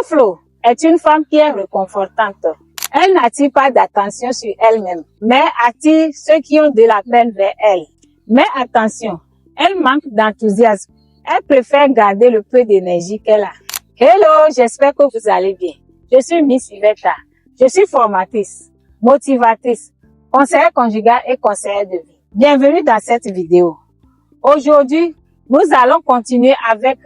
Flo est une femme qui est réconfortante. Elle n'attire pas d'attention sur elle-même, mais attire ceux qui ont de la peine vers elle. Mais attention, elle manque d'enthousiasme. Elle préfère garder le peu d'énergie qu'elle a. Hello, j'espère que vous allez bien. Je suis Miss Iveta. Je suis formatrice, motivatrice, conseillère conjugale et conseillère de vie. Bienvenue dans cette vidéo. Aujourd'hui, nous allons continuer avec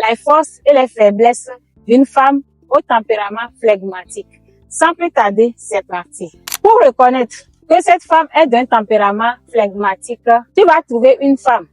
les forces et les faiblesses d'une femme au tempérament flegmatique. Sans plus tarder, c'est parti. Pour reconnaître que cette femme est d'un tempérament flegmatique, tu vas trouver une femme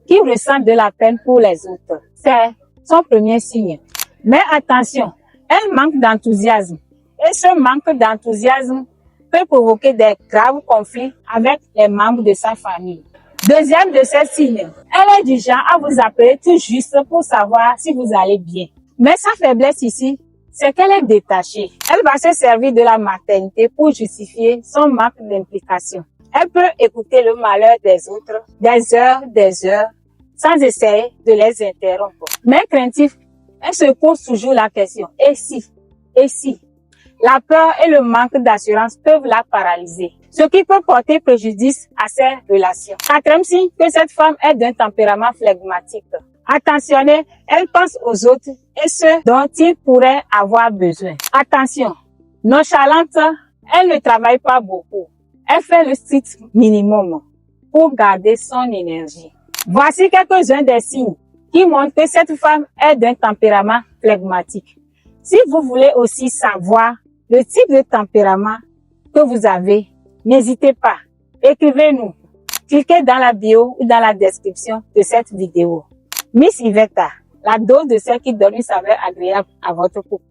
qui ressent de la peine pour les autres. C'est son premier signe. Mais attention, elle manque d'enthousiasme. Et ce manque d'enthousiasme peut provoquer des graves conflits avec les membres de sa famille. Deuxième de ces signes, elle est du genre à vous appeler tout juste pour savoir si vous allez bien. Mais sa faiblesse ici, c'est qu'elle est détachée. Elle va se servir de la maternité pour justifier son manque d'implication. Elle peut écouter le malheur des autres des heures, sans essayer de les interrompre. Mais craintive, elle se pose toujours la question, et si? La peur et le manque d'assurance peuvent la paralyser, ce qui peut porter préjudice à ses relations. Quatrième signe que cette femme est d'un tempérament flegmatique. Attentionnée, elle pense aux autres et ce dont ils pourraient avoir besoin. Attention, nonchalante, elle ne travaille pas beaucoup. Elle fait le strict minimum pour garder son énergie. Voici quelques-uns des signes qui montrent que cette femme est d'un tempérament flegmatique. Si vous voulez aussi savoir le type de tempérament que vous avez, n'hésitez pas, écrivez-nous. Cliquez dans la bio ou dans la description de cette vidéo. Miss Iveta, la dose de celle qui donne une saveur agréable à votre couple.